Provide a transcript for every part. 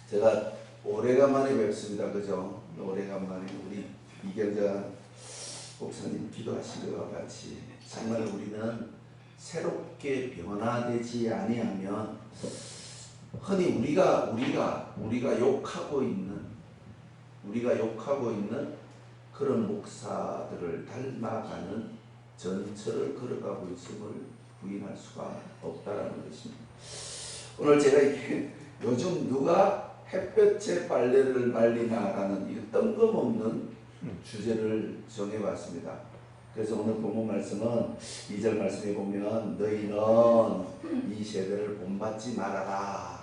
제가 오래간만에 뵙습니다. 그죠? 오래간만에 우리 이경자 목사님 기도하신 것과 같이 정말 우리는 새롭게 변화되지 아니하면 흔히 우리가 욕하고 있는 그런 목사들을 닮아가는 전철을 걸어가고 있음을 부인할 수가 없다라는 것입니다. 오늘 제가 이렇게 요즘 누가 햇볕에 빨래를 말리나라는 이 뜬금없는 주제를 정해봤습니다. 그래서 오늘 본문 말씀은 2절 말씀에 보면 너희는 이 세대를 본받지 말아라.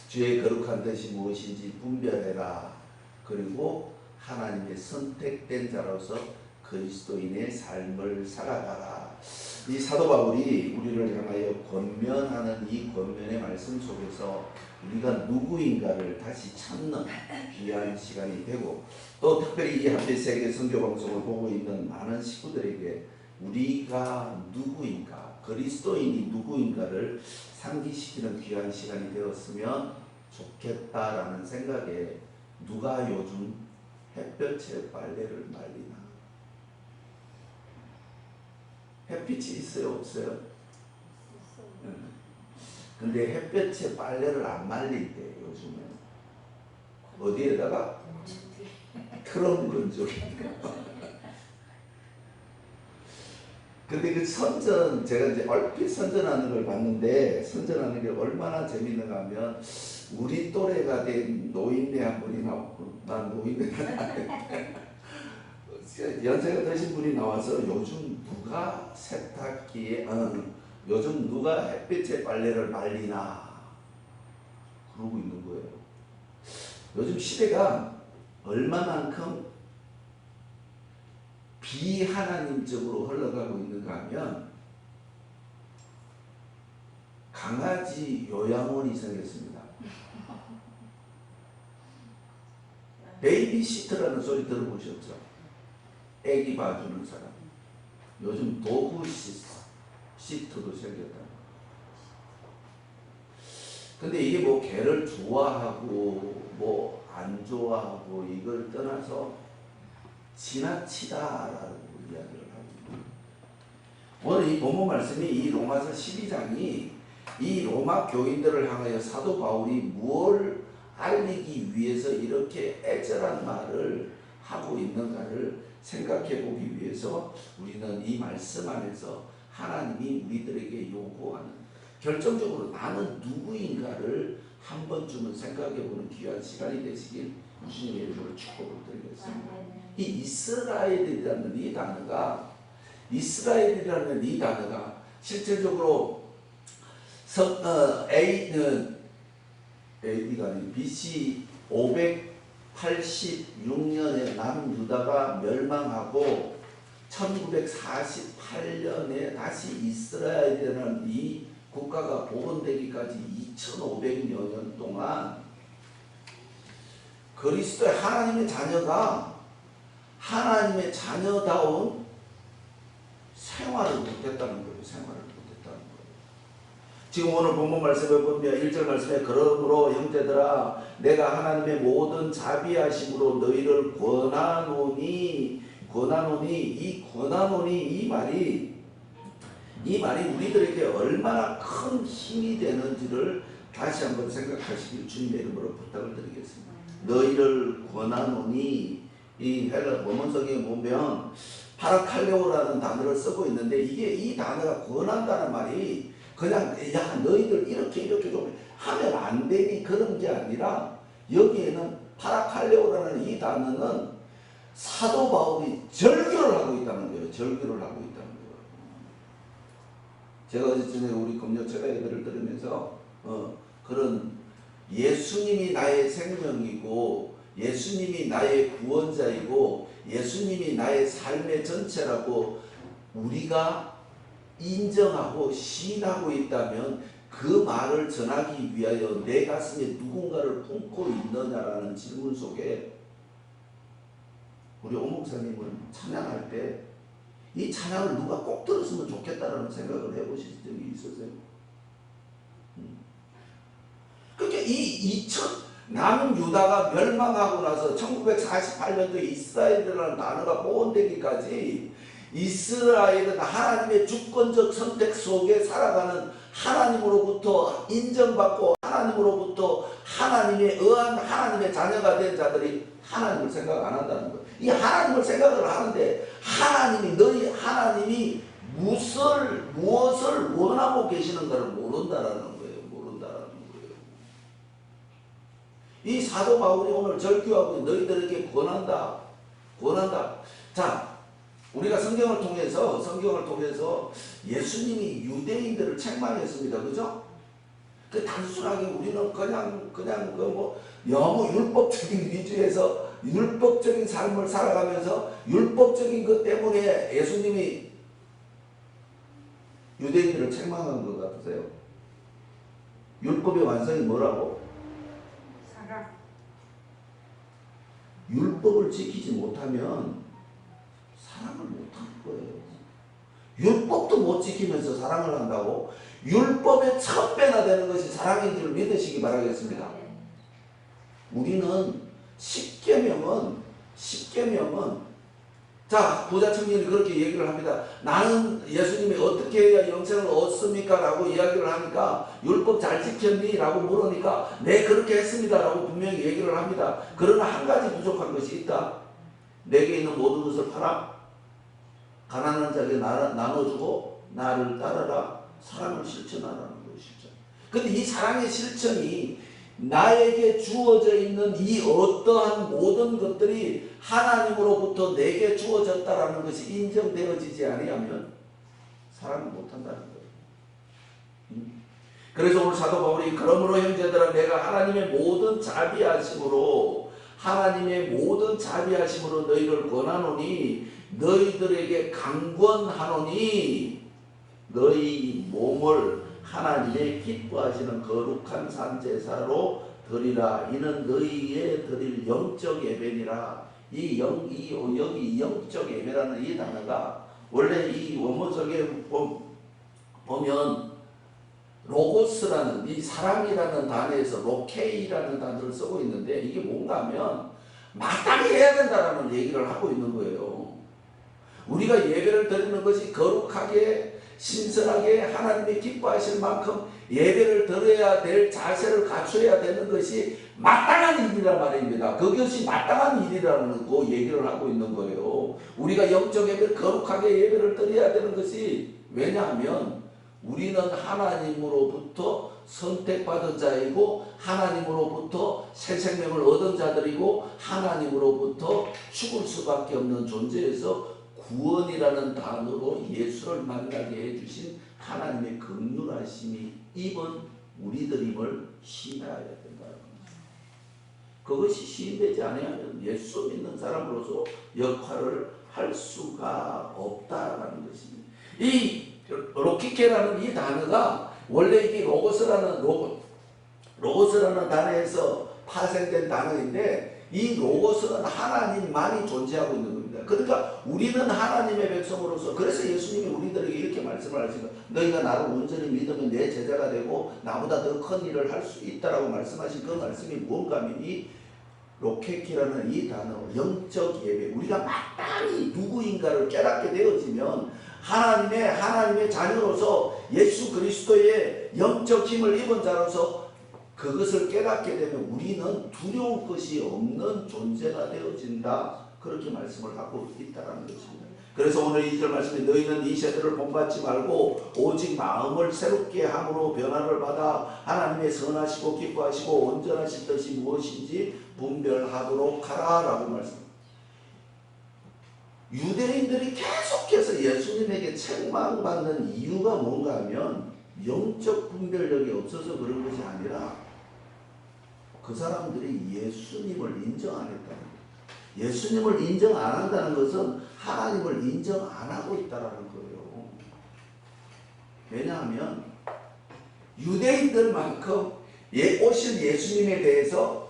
주의 거룩한 뜻이 무엇인지 분별해라. 그리고 하나님의 선택된 자로서 그리스도인의 삶을 살아가라. 이 사도 바울이 우리를 향하여 권면하는 이 권면의 말씀 속에서 우리가 누구인가를 다시 찾는 귀한 시간이 되고, 또 특별히 이 한빛세계 선교방송을 보고 있는 많은 식구들에게 우리가 누구인가, 그리스도인이 누구인가를 상기시키는 귀한 시간이 되었으면 좋겠다라는 생각에 누가 요즘 햇볕에 빨래를 말리나? 햇빛이 있어요, 없어요? 근데 햇볕에 빨래를 안 말릴 때 요즘은 어디에다가? 트럼 건조기. 근데 그 선전, 제가 이제 얼핏 선전하는 걸 봤는데, 선전하는 게 얼마나 재밌는가 하면 우리 또래가 된 노인네 한 분이 나오고, 난 노인네가 아닌데 연세가 드신 분이 나와서 요즘 누가 세탁기에 요즘 누가 햇빛에 빨래를 말리나 그러고 있는 거예요. 요즘 시대가 얼마만큼 비하나님적으로 흘러가고 있는가 하면 강아지 요양원이 생겼습니다. 베이비시터라는 소리 들어보셨죠? 애기 봐주는 사람. 요즘 도구 시트도 생겼다. 근데 이게 뭐 개를 좋아하고 뭐 안 좋아하고 이걸 떠나서 지나치다라고 이야기를 합니다. 오늘 이 본문 말씀이 이 로마서 12장이 이 로마 교인들을 향하여 사도 바울이 무엇을 알리기 위해서 이렇게 애절한 말을 하고 있는가를 생각해 보기 위해서 우리는 이 말씀 안에서 하나님이 우리들에게 요구하는, 결정적으로 나는 누구인가를 한 번쯤은 생각해 보는 귀한 시간이 되시길 주님의 이름으로 축복을 드리겠습니다. 이 이스라엘이라는 이 단어가 실질적으로 BC 586년에 남유다가 멸망하고 1948년에 다시 이스라엘이라는 이 국가가 복원되기까지 2500여 년 동안 그리스도의 하나님의 자녀가 하나님의 자녀다운 생활을 못했다는 거예요. 지금 오늘 본문 말씀에 보면 1절 말씀에 그러므로 형제들아 내가 하나님의 모든 자비하심으로 너희를 권하노니 이 말이 우리들에게 얼마나 큰 힘이 되는지를 다시 한번 생각하시길 주님의 이름으로 부탁을 드리겠습니다. 너희를 권하노니, 이 헬라 원문성에 보면 파라칼레오라는 단어를 쓰고 있는데, 이게 이 단어가 권한다는 말이 그냥 야 너희들 이렇게 좀 하면 안 되니 그런 게 아니라, 여기에는 파라칼레오라는 이 단어는 사도 바울이 절규를 하고 있다는 거예요. 제가 어제 전에 우리 금요체가 애들을 들으면서 그런 예수님이 나의 생명이고 예수님이 나의 구원자이고 예수님이 나의 삶의 전체라고 우리가 인정하고 시인하고 있다면 그 말을 전하기 위하여 내 가슴에 누군가를 품고 있느냐라는 질문 속에 우리 오 목사님은 찬양할 때 이 찬양을 누가 꼭 들었으면 좋겠다라는 생각을 해보신 적이 있었어요? 그러니까 이 남유다가 멸망하고 나서 1948년도에 이스라엘이라는 단어가 보온되기까지 이스라엘은 하나님의 주권적 선택 속에 살아가는, 하나님으로부터 인정받고 하나님으로부터 하나님의 의한 하나님의 자녀가 된 자들이 하나님을 생각 안 한다는 거예요. 이 하나님을 생각을 하는데 하나님이 무엇을 원하고 계시는가를 모른다라는 거예요. 이 사도 바울이 오늘 절규하고 너희들에게 권한다. 자, 우리가 성경을 통해서 예수님이 유대인들을 책망했습니다. 그죠? 그 단순하게 우리는 그냥 너무 율법적인 위주에서 율법적인 삶을 살아가면서 율법적인 것 때문에 예수님이 유대인들을 책망한 것 같으세요? 율법의 완성이 뭐라고? 율법을 지키지 못하면 사랑을 못하는 거예요. 율법도 못 지키면서 사랑을 한다고? 율법의 1000배나 되는 것이 사랑인 줄 믿으시기 바라겠습니다. 우리는 10계명은 자, 부자 청년이 그렇게 얘기를 합니다. 나는 예수님이 어떻게 해야 영생을 얻습니까? 라고 이야기를 하니까 율법 잘 지켰니? 라고 물으니까 네, 그렇게 했습니다. 라고 분명히 얘기를 합니다. 그러나 한 가지 부족한 것이 있다. 내게 있는 모든 것을 팔아 가난한 자에게 나눠주고 나를 따르라. 사랑을 실천하라는 것이죠. 근데 이 사랑의 실천이 나에게 주어져 있는 이 어떠한 모든 것들이 하나님으로부터 내게 주어졌다라는 것이 인정되어지지 아니하면 사랑을 못한다는 거예요. 그래서 오늘 사도 바울이 그러므로 형제들아 내가 하나님의 모든 자비하심으로 너희를 권하노니 너희들에게 강권하노니 너희 몸을 하나님의 기뻐하시는 거룩한 산제사로 드리라. 이는 너희의 드릴 영적 예배니라. 여기 영적 예배라는 이 단어가 원래 이 원어적에 보면 로고스라는 이 사랑이라는 단어에서 로케이라는 단어를 쓰고 있는데 이게 뭔가 하면 마땅히 해야 된다라는 얘기를 하고 있는 거예요. 우리가 예배를 드리는 것이 거룩하게 신선하게 하나님이 기뻐하실 만큼 예배를 드려야 될 자세를 갖춰야 되는 것이 마땅한 일이란 말입니다. 그것이 마땅한 일이라는 거 얘기를 하고 있는 거예요. 우리가 영적 예배를 거룩하게 예배를 드려야 되는 것이 왜냐하면 우리는 하나님으로부터 선택받은 자이고 하나님으로부터 새 생명을 얻은 자들이고 하나님으로부터 죽을 수밖에 없는 존재에서 구원이라는 단어로 예수를 만나게 해주신 하나님의 긍휼하심이 입은 우리들임을 시인해야 된다는 겁니다. 그것이 시인되지 않으면 예수 믿는 사람으로서 역할을 할 수가 없다라는 것입니다. 이 로키케라는 이 단어가 원래 이게 로고스라는 단어에서 파생된 단어인데 이 로고스는 하나님만이 존재하고 있는 겁니다. 그러니까 우리는 하나님의 백성으로서 그래서 예수님이 우리들에게 이렇게 말씀을 하시는 거예요. 너희가 나를 온전히 믿으면 내 제자가 되고 나보다 더 큰 일을 할 수 있다라고 말씀하신 그 말씀이 뭔가 하면 이 로케키라는 이 단어 영적 예배 우리가 마땅히 누구인가를 깨닫게 되어지면 하나님의 자녀로서 예수 그리스도의 영적 힘을 입은 자로서 그것을 깨닫게 되면 우리는 두려울 것이 없는 존재가 되어진다. 그렇게 말씀을 하고 있다는 것입니다. 그래서 오늘 2절 말씀에 너희는 이 세대를 본받지 말고 오직 마음을 새롭게 함으로 변화를 받아 하나님의 선하시고 기뻐하시고 온전하신 뜻이 무엇인지 분별하도록 하라 라고 말씀합니다. 유대인들이 계속해서 예수님에게 책망받는 이유가 뭔가 하면 영적 분별력이 없어서 그런 것이 아니라 그 사람들이 예수님을 인정 안 했다는 거예요. 예수님을 인정 안 한다는 것은 하나님을 인정 안 하고 있다는 거예요. 왜냐하면 유대인들만큼 오실 예수님에 대해서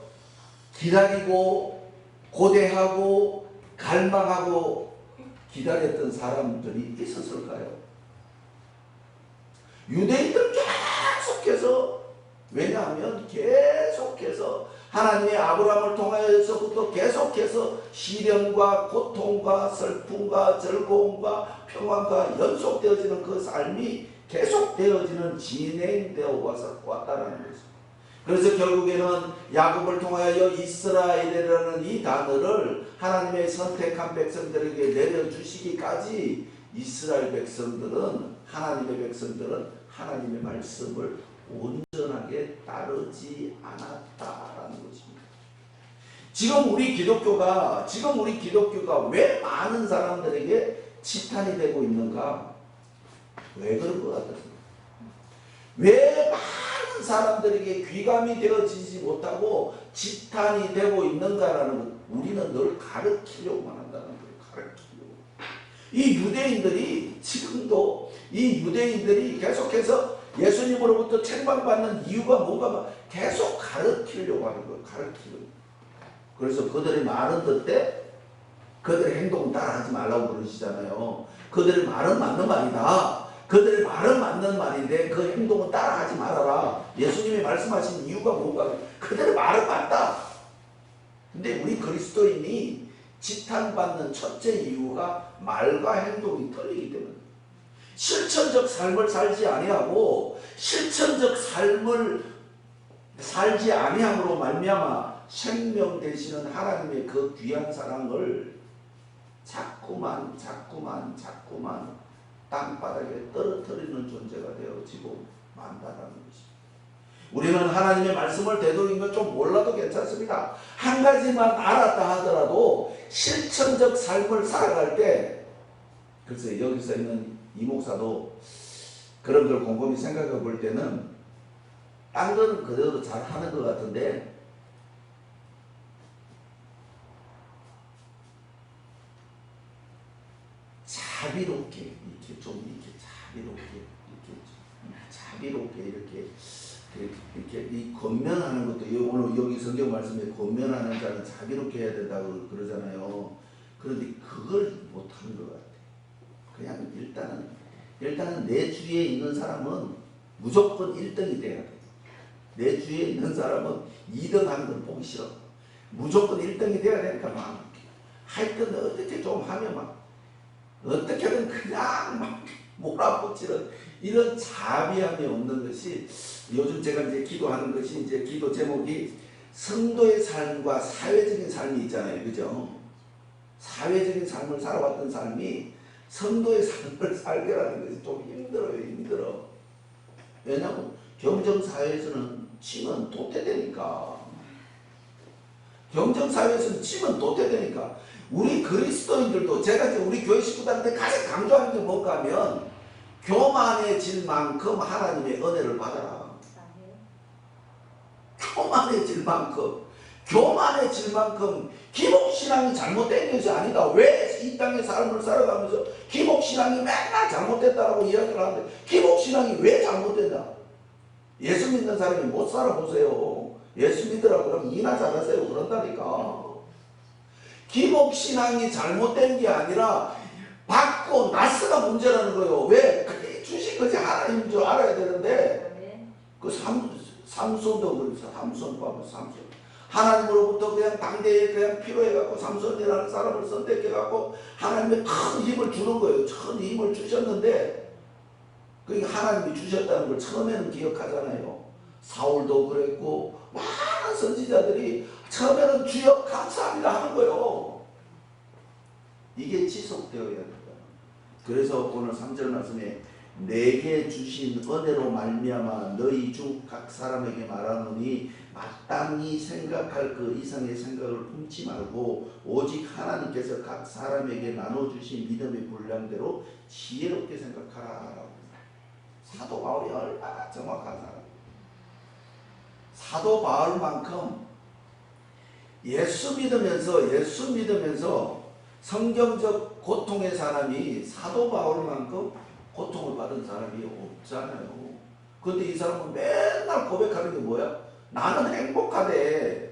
기다리고 고대하고 갈망하고 기다렸던 사람들이 있었을까요? 유대인들 계속해서 왜냐하면 계속해서 하나님의 아브라함을 통하여서부터 계속해서 시련과 고통과 슬픔과 즐거움과 평안과 연속되어지는 그 삶이 계속되어지는 진행되어 왔다라는 것입니다. 그래서 결국에는 야곱을 통하여 이스라엘이라는 이 단어를 하나님의 선택한 백성들에게 내려주시기까지 이스라엘 백성들은 하나님의 하나님의 말씀을 온전하게 따르지 않았다라는 것입니다. 지금 우리 기독교가 왜 많은 사람들에게 지탄이 되고 있는가? 왜 그런 것 같습니까? 왜 많은 사람들에게 귀감이 되어지지 못하고 지탄이 되고 있는가라는 것, 우리는 늘 가르치려고만 한다는 거예요. 가르치려고. 이 유대인들이 계속해서 예수님으로부터 책망받는 이유가 뭔가 계속 가르치려고 하는 거예요. 가르치려고. 그래서 그들의 말은 듣되 그들의 행동은 따라하지 말라고 그러시잖아요. 그들의 말은 맞는 말이다. 그들의 말은 맞는 말인데 그 행동은 따라하지 말아라. 예수님이 말씀하신 이유가 뭔가? 그들의 말은 맞다. 근데 우리 그리스도인이 지탄받는 첫째 이유가 말과 행동이 틀리기 때문에, 실천적 삶을 살지 아니하고 실천적 삶을 살지 아니함으로 말미암아 생명 되시는 하나님의 그 귀한 사랑을 자꾸만 땅바닥에 떨어뜨리는 존재가 되어지고 만다라는 것입니다. 우리는 하나님의 말씀을 되도록이면 좀 몰라도 괜찮습니다. 한 가지만 알았다 하더라도 실천적 삶을 살아갈 때, 글쎄 여기서 있는 이 목사도 그런 걸 곰곰이 생각해 볼 때는 딴 거는 그대로 잘 하는 것 같은데 자비롭게 이렇게 이 권면하는 것도, 오늘 여기 성경 말씀에 권면하는 자는 자비롭게 해야 된다고 그러잖아요. 그런데 그걸 못하는 것 같아요. 그냥 일단은 내 주위에 있는 사람은 무조건 1등이 돼야 돼. 내 주위에 있는 사람은 2등 하는 걸 보기 싫어. 무조건 1등이 돼야 되니까 막 하여튼 어떻게 좀 하면 막 어떻게든 그냥 막 몰아붙이는 이런 자비함이 없는 것이, 요즘 제가 이제 기도하는 것이, 이제 기도 제목이 성도의 삶과 사회적인 삶이 있잖아요. 그죠? 사회적인 삶을 살아왔던 삶이 성도의 삶을 살게라는 것이 좀 힘들어. 왜냐하면 경쟁사회에서는 치면 도태되니까. 우리 그리스도인들도, 제가 이제 우리 교회 식구들한테 가장 강조하는 게 뭔가 하면, 교만해질 만큼 하나님의 은혜를 받아라. 교만해질 만큼 기복신앙이 잘못된 것이 아니다. 왜 이 땅의 삶을 살아가면서 기복신앙이 맨날 잘못됐다라고 이야기를 하는데, 기복신앙이 왜 잘못됐냐? 예수 믿는 사람이 못 살아보세요. 예수 믿으라고 그러면 이나 잘하세요. 그런다니까. 기복신앙이 잘못된 게 아니라 받고 나서가 문제라는 거예요. 왜? 그게 주신 것이 하나님인 줄 알아야 되는데, 그 삼손도 그랬어. 삼손. 하나님으로부터 그냥 당대에 그냥 필요해갖고 삼손이라는 사람을 선택해갖고 하나님의 큰 힘을 주는 거예요. 큰 힘을 주셨는데, 그게 하나님이 주셨다는 걸 처음에는 기억하잖아요. 사울도 그랬고 많은 선지자들이 처음에는 주여 감사합니다 하는 거예요. 이게 지속되어야 된다. 그래서 오늘 3절 말씀에 내게 주신 은혜로 말미암아 너희 중 각 사람에게 말하노니 마땅히 생각할 그 이상의 생각을 품지 말고 오직 하나님께서 각 사람에게 나눠주신 믿음의 분량대로 지혜롭게 생각하라. 사도 바울이 얼마나 정확한 사람. 사도 바울만큼 예수 믿으면서 성경적 고통의 사람이 사도 바울만큼 고통을 받은 사람이 없잖아요. 근데 이 사람은 맨날 고백하는 게 뭐야? 나는 행복하대.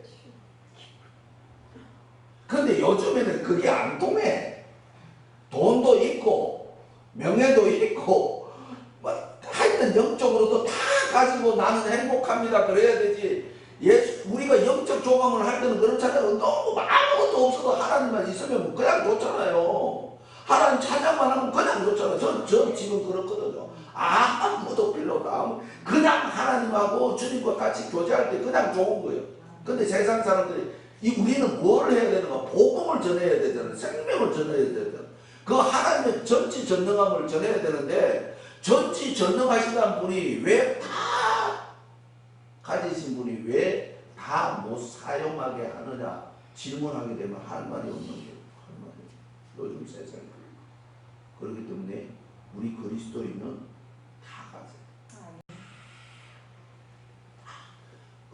근데 요즘에는 그게 안 통해. 돈도 있고 명예도 있고 하여튼 영적으로도 다 가지고 나는 행복합니다 그래야 되지. 우리가 영적 조감을 할 때는 그렇잖아요. 너무 아무것도 없어도 하나님만 있으면 그냥 좋잖아요. 하나님 찬양만 하면 그냥 좋잖아요. 저 지금 그렇거든요. 아무도 필요 없다. 그냥 하나님하고 주님과 같이 교제할 때 그냥 좋은 거예요. 근데 세상 사람들이 우리는 뭘 해야 되는가? 복음을 전해야 되잖아요. 생명을 전해야 되잖아요. 그 하나님의 전지전능함을 전해야 되는데 전지전능하시다는 분이 왜 다 가지신 분이 왜 다 못 사용하게 하느냐 질문하게 되면 할 말이 없는 거예요. 할 말이. 요즘 세상이 그렇기 때문에 우리 그리스도인은 다 가져요.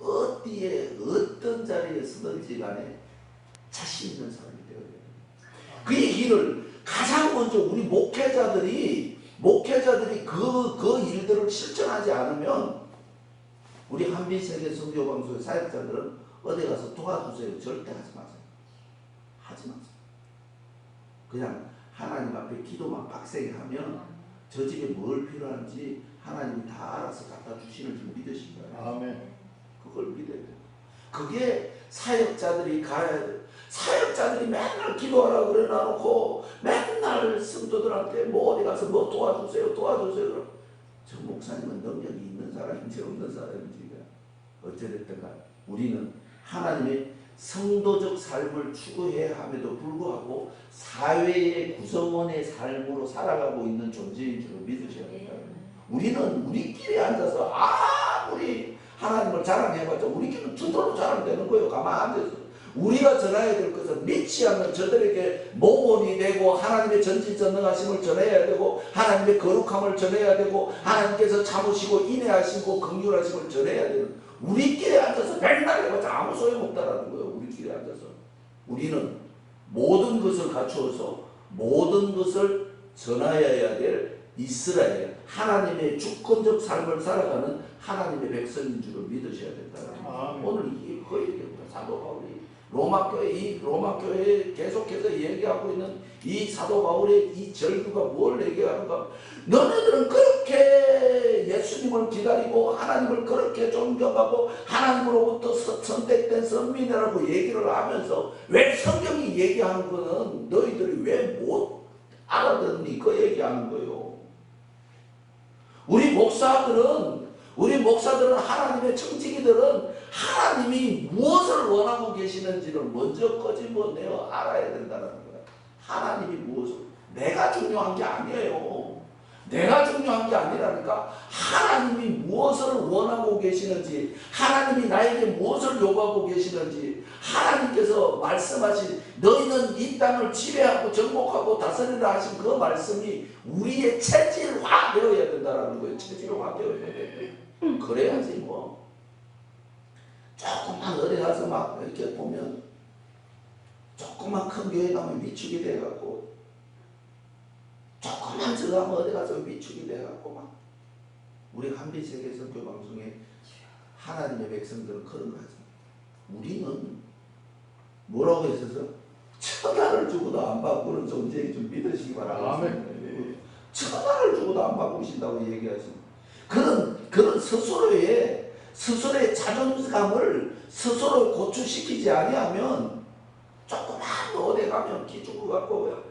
어디에 어떤 자리에 서든지 간에 자신 있는 사람이 되어야 돼요. 그 얘기를 가장 먼저 우리 목회자들이 그 일들을 실천하지 않으면 우리 한빛세계 선교방송의 사역자들은 어디 가서 도와주세요. 절대 하지 마세요. 하지 마세요. 그냥 하나님 앞에 기도만 빡세게 하면 저 집에 뭘 필요한지 하나님이 다 알아서 갖다 주시는 줄 믿으신 거예요. 아멘. 그걸 믿어야 돼요. 그게 사역자들이 가야 돼요. 사역자들이 맨날 기도하라고 그래 놔놓고 맨날 성도들한테 뭐 어디 가서 뭐 도와주세요. 저 목사님은 능력이 있는 사람인지 없는 사람인지 어찌됐든가 우리는 하나님의 성도적 삶을 추구해야 함에도 불구하고 사회의 구성원의 삶으로 살아가고 있는 존재인 줄 믿으셔야 된다. 우리는 우리끼리 앉아서 아무리 하나님을 자랑해봤자 우리끼리는 저절로 자랑되는 거예요. 가만히 앉아서. 우리가 전해야 될 것은 믿지 않는 저들에게 모범이 되고 하나님의 전지전능하심을 전해야 되고 하나님의 거룩함을 전해야 되고 하나님께서 참으시고 인내하시고 긍휼하심을 전해야 되는 우리끼리 앉아서 백날 해봤자 아무 소용없다라는 거예요. 우리끼리 앉아서. 우리는 모든 것을 갖추어서 모든 것을 전하여야 될 이스라엘 하나님의 주권적 삶을 살아가는 하나님의 백성인 줄을 믿으셔야 된다. 오늘 이게 거의 사도 바울이 로마 교회에 계속해서 얘기하고 있는 이 사도 바울의 이 절규가 뭘 얘기하는가? 너네들은 그렇게 예수님을 기다리고 하나님을 그렇게 존경하고 하나님으로부터 선택된 선민이라고 얘기를 하면서 왜 성경이 얘기하는 거는 너희들이 왜 못 알아듣니? 그 얘기하는 거예요. 우리 목사들은 하나님의 청지기들은 하나님이 무엇을 원하고 계시는지를 먼저 끄집어내어 알아야 된다는 거야. 하나님이 무엇을 내가 중요한 게 아니에요. 내가 중요한 게 아니라니까 하나님이 무엇을 원하고 계시는지 하나님이 나에게 무엇을 요구하고 계시는지 하나님께서 말씀하신 너희는 이 땅을 지배하고 정복하고 다스리라 하신 그 말씀이 우리의 체질화되어야 된다는 거예요. 체질화되어야 돼. 그래야지 뭐 조금만 어디 가서 막 이렇게 보면 조금만 큰 교회 가면 위축이 돼갖고 조금만 저 가면 어디 가서 위축이 돼갖고 막 우리 한빛세계 선교방송에 하나님의 백성들은 그런 거 하죠. 우리는 뭐라고 했어서 천하를 주고도 안 바꾸는 존재인 줄 믿으시기 바랍니다. 천하를 주고도 안 바꾸신다고 얘기하십니다. 그런 스스로의 자존감을 스스로 고추시키지 아니하면 조그만 어디 가면 기죽어 갖고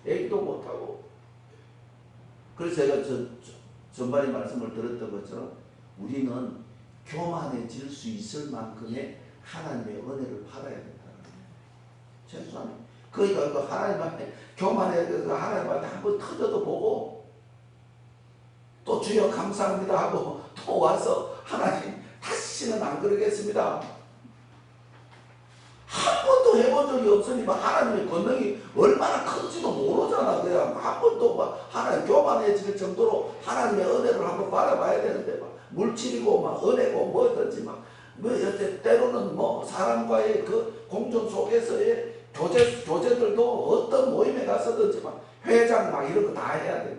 얘기도 못하고. 그래서 제가 전반에 말씀을 드렸던 것처럼 우리는 교만해질 수 있을 만큼의 하나님의 은혜를 받아야 된다. 최소한 그러니까 하나님한테 교만해서 하나님한테 한번 터져도 보고 또 주여 감사합니다 하고 또 와서 하나님 다시는 안 그러겠습니다. 한 번도 해본 적이 없으니까 하나님의 권능이 얼마나 큰지도 모르잖아. 그냥 한 번도 막 하나님 교만해질 정도로 하나님의 은혜를 한번 받아봐야 되는데 막 물질이고 막 은혜고 뭐든지 막 때로는 뭐 사람과의 그 공존 속에서의 교제들도 어떤 모임에 가서든지 막 회장 막 이런 거 다 해야 돼.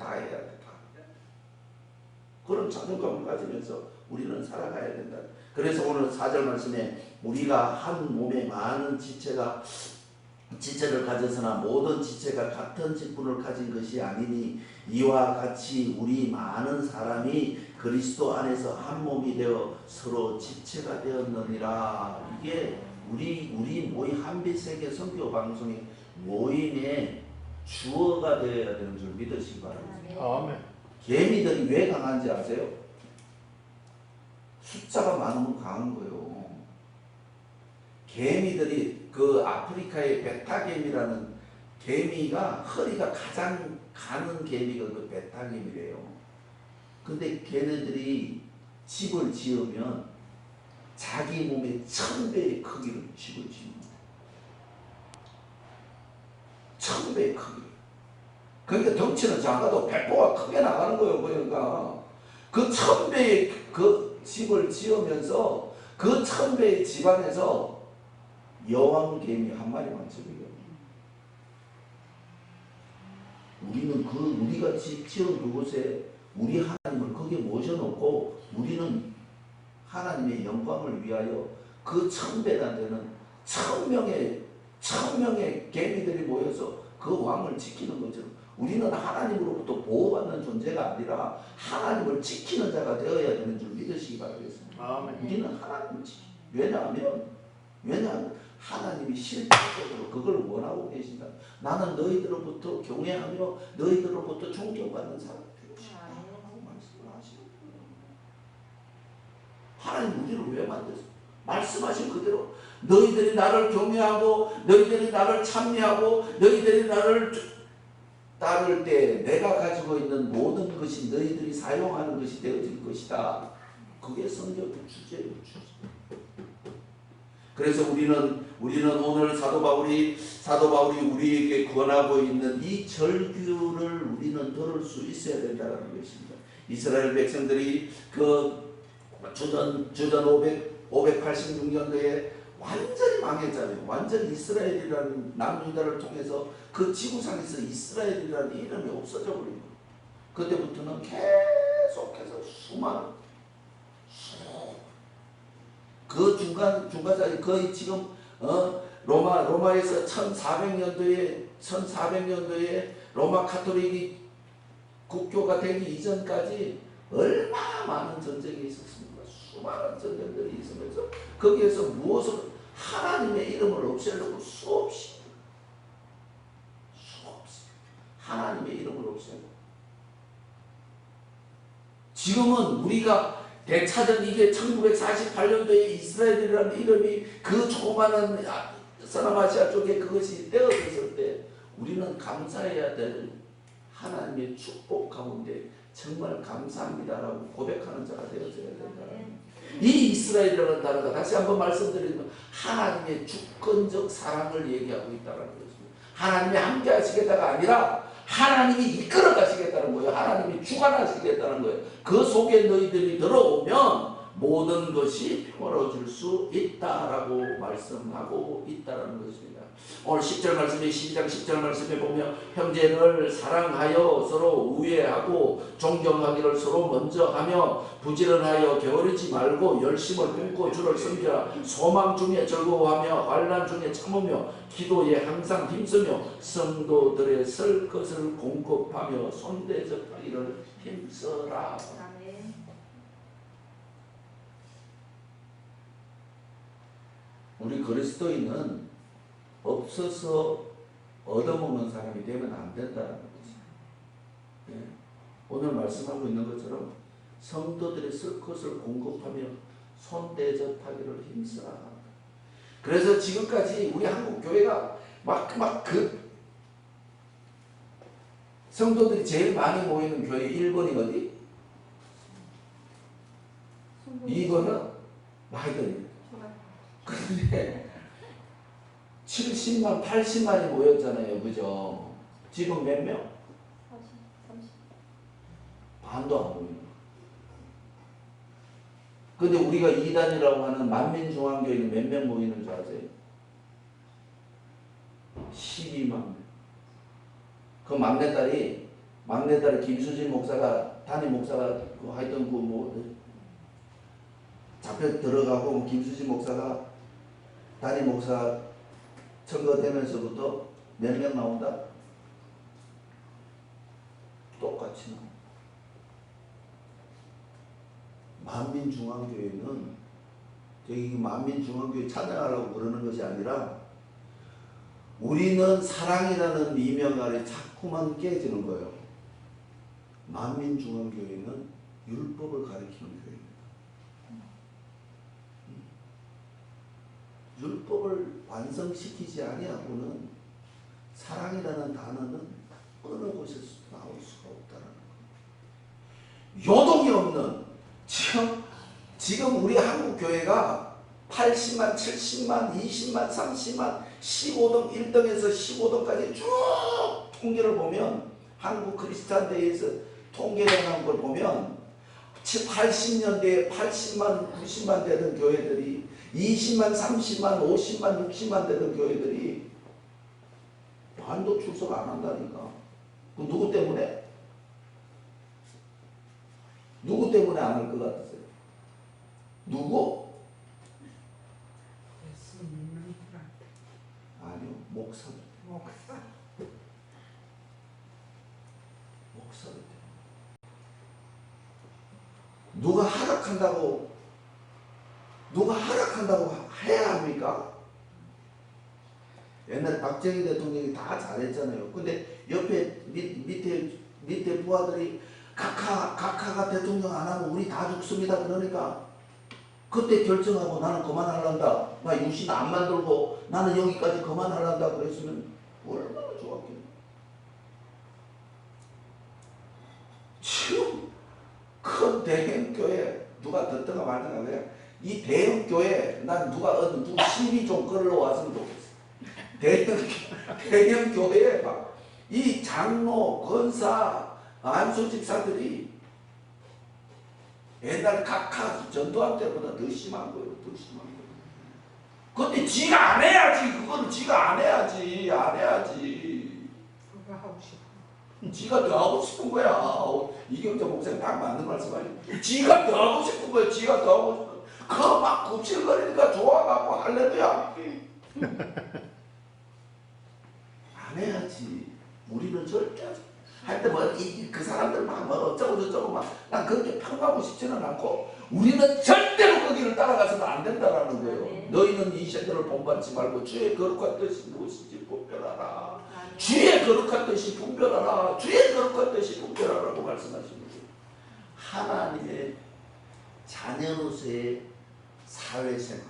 그런 자존감을 가지면서 우리는 살아가야 된다. 그래서 오늘 4절 말씀에 우리가 한 몸에 많은 지체를 가졌으나 모든 지체가 같은 직분을 가진 것이 아니니 이와 같이 우리 많은 사람이 그 그리스도 안에서 한 몸이 되어 서로 지체가 되었느니라. 이게 우리 모임 한빛세계 선교 방송의 모임의 주어가 되어야 되는 줄 믿으시기 바랍니다. 아멘. 개미들이 왜 강한지 아세요? 숫자가 많으면 강한 거예요. 개미들이 그 아프리카의 베타개미라는 개미가 허리가 가장 가는 개미가 그 베타개미래요. 근데 걔네들이 집을 지으면 자기 몸의 1000배의 크기로 집을 지습니다. 1000배의 크기. 그러니까 덩치는 작아도 배포가 크게 나가는 거예요. 그러니까 그 1000배의 그 집을 지으면서 그 1000배의 집안에서 여왕개미 한 마리만 집이에요. 우리는 우리가 지은 그곳에 우리 하나님을 거기에 모셔놓고 우리는 하나님의 영광을 위하여 그 1000배나 되는 1000명의 개미들이 모여서 그 왕을 지키는 것처럼 우리는 하나님으로부터 보호받는 존재가 아니라 하나님을 지키는 자가 되어야 되는 줄 믿으시기 바라겠습니다. 아멘. 우리는 하나님을 지키. 왜냐하면 하나님이 실질적으로 그걸 원하고 계신다. 나는 너희들로부터 경외하며 너희들로부터 존경받는 사람이 되고 싶다라고 말씀을 하시는 거예요. 하나님 우리를 왜 만드셨어요? 말씀하신 그대로 너희들이 나를 경외하고 너희들이 나를 찬미하고 너희들이 나를 따를 때 내가 가지고 있는 모든 것이 너희들이 사용하는 것이 되어질 것이다. 그게 성경의 주제예요. 그래서 우리는 오늘 사도 바울이 우리에게 권하고 있는 이 절규를 우리는 들을 수 있어야 된다는 것입니다. 이스라엘 백성들이 그 주전 586년도에 완전히 망했잖아요. 완전히 이스라엘이라는 남유다를 통해서 그 지구상에서 이스라엘이라는 이름이 없어져 버린 거예요. 그때부터는 계속해서 수많은 그 중간까지 거의 지금 로마에서 1400년도에 로마 카톨릭이 국교가 되기 이전까지 얼마나 많은 전쟁이 있었습니까? 수많은 전쟁들이 있으면서 거기에서 무엇을 하나님의 이름을 없애려고 수없이 하나님의 이름을 없애고 지금은 우리가 대차전 이게 1948년도에 이스라엘이라는 이름이 그 조그마한 서남아시아 쪽에 그것이 떼어졌을 때 우리는 감사해야 될 하나님의 축복 가운데 정말 감사합니다라고 고백하는 자가 되어져야 된다. 이 이스라엘이라는 단어가 다시 한번 말씀드리면 하나님의 주권적 사랑을 얘기하고 있다는 것입니다. 하나님이 함께 하시겠다가 아니라 하나님이 이끌어 가시겠다는 거예요. 하나님이 주관하시겠다는 거예요. 그 속에 너희들이 들어오면 모든 것이 평화로워질 수 있다라고 말씀하고 있다는 것입니다. 오늘 10절 말씀에 12장 10절 말씀에 보면 형제를 사랑하여 서로 우애하고 존경하기를 서로 먼저 하며 부지런하여 게으르지 말고 열심을 품고 주를 섬기라. 소망 중에 즐거워하며 환난 중에 참으며 기도에 항상 힘쓰며 성도들의 설 것을 공급하며 손대접하기를 힘써라. 우리 그리스도인은 없어서 얻어먹는 사람이 되면 안 된다는 거지. 예. 오늘 말씀하고 있는 것처럼 성도들의 쓸 것을 공급하며 손대접하기를 힘쓰라. 그래서 지금까지 우리 한국 교회가 그 성도들이 제일 많이 모이는 교회 1번이 어디? 2번은 마이던입니다. 그런데 70만, 80만이 모였잖아요. 그죠? 지금 몇 명? 30. 반도 안 모이는 거예요. 근데 우리가 이단이라고 하는 만민중앙교회는 몇 명 모이는 줄 아세요? 12만 명. 그 막내딸이 김수진 목사가, 담임 목사가 하여튼 잡혀 들어가고 김수진 목사가 담임 목사 선거되면서부터 몇 명 나온다? 똑같이 나온다. 만민중앙교회는 저기 만민중앙교회 찬양하려고 그러는 것이 아니라 우리는 사랑이라는 미명 아래 자꾸만 깨지는 거예요. 만민중앙교회는 율법을 가리키는 교회입니다. 율법을 완성시키지 아니하고는 사랑이라는 단어는 어느 곳에서 나올 수가 없다는 거예요. 요동이 없는 지금 우리 한국 교회가 80만, 70만, 20만, 30만, 15등, 1등에서 15등까지 쭉 통계를 보면 한국 크리스찬 대회에서 통계를 한 걸 보면 80년대에 80만, 90만 되던 교회들이 20만, 30만, 50만, 60만 되던 교회들이 반도 출석 안 한다니까. 그 누구 때문에? 누구 때문에 안 할 것 같으세요? 누구? 예수 믿는 분한테. 아니요, 목사들. 목사들 때문에. 누가 하락한다고 해야 합니까? 옛날에 박정희 대통령이 다 잘했잖아요. 근데 옆에 밑에 부하들이 각하가 대통령 안 하면 우리 다 죽습니다. 그러니까 그때 결정하고 나는 그만하란다. 나 유신 안 만들고 나는 여기까지 그만하란다. 그랬으면 얼마나 좋았겠냐. 지금 큰 대형교회 누가 듣다가 말다가 그래. 이 대형교회 난 누구 시비 좀 끌러왔으면 좋겠어. 대형교회에 이 장로, 권사, 안수 집사들이 옛날 각하 전도할 때보다 더 심한 거예요. 더 심한 거예요. 근데 지가 안 해야지. 그거는 지가 안 해야지. 그거 하고 싶어. 지가 더 하고 싶은 거야. 이경재 목사님 딱 맞는 말씀 아니에요. 지가 더 하고 싶은 거야. 지가 더 하고 싶은 거야. 그거 막 굽실거리니까 좋아갖고 할래도야. 안 해야지. 우리는 절대 할 때 뭐 그 사람들 막 뭐 어쩌고 저쩌고 막 난 그렇게 평가하고 싶지는 않고 우리는 절대로 거기를 따라가서는 안 된다라는 거예요. 네. 너희는 이 세대를 본받지 말고 주의 거룩한 뜻이 무엇인지 분별하라. 주의 거룩한 뜻이 분별하라. 주의 거룩한 뜻이 분별하라고 말씀하시는 거예요. 하나님의 자녀로서의 사회생활,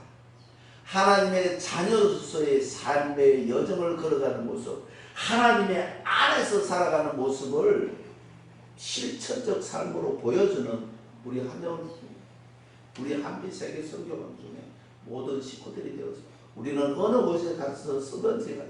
하나님의 자녀로서의 삶의 여정을 걸어가는 모습, 하나님의 안에서 살아가는 모습을 실천적 삶으로 보여주는 우리 한빛세계 선교방 중에 모든 식구들이 되어서 우리는 어느 곳에 가서 쓰든지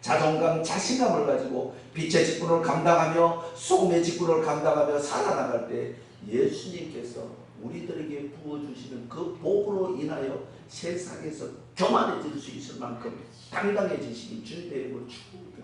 자존감, 자신감을 가지고 빛의 직분을 감당하며 소금의 직분을 감당하며 살아나갈 때 예수님께서 우리들에게 부어주시는 그 복으로 인하여 세상에서 교만해질 수 있을 만큼 당당해지시기 주님의 이름으로 축복드립니다.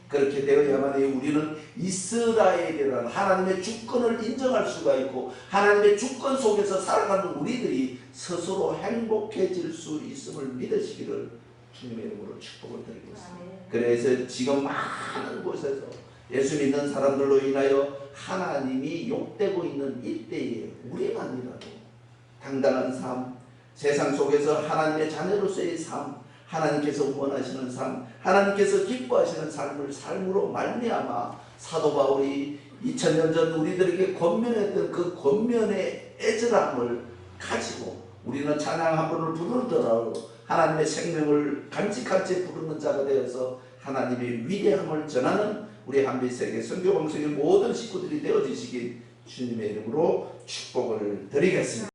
그렇게 되어야만 우리는 이스라엘이라는 하나님의 주권을 인정할 수가 있고 하나님의 주권 속에서 살아가는 우리들이 스스로 행복해질 수 있음을 믿으시기를 주님의 이름으로 축복을 드리겠습니다. 그래서 지금 많은 곳에서 예수 믿는 사람들로 인하여 하나님이 욕되고 있는 이때에 우리만이라도 당당한 삶, 세상 속에서 하나님의 자녀로서의 삶, 하나님께서 원하시는 삶, 하나님께서 기뻐하시는 삶을 삶으로 말미암아 사도 바울이 2000년 전 우리들에게 권면했던 그 권면의 애절함을 가지고 우리는 찬양 한 번을 부르더라도 하나님의 생명을 간직한 채 부르는 자가 되어서 하나님의 위대함을 전하는 우리 한빛세계 선교방송의 모든 식구들이 되어지시길 주님의 이름으로 축복을 드리겠습니다.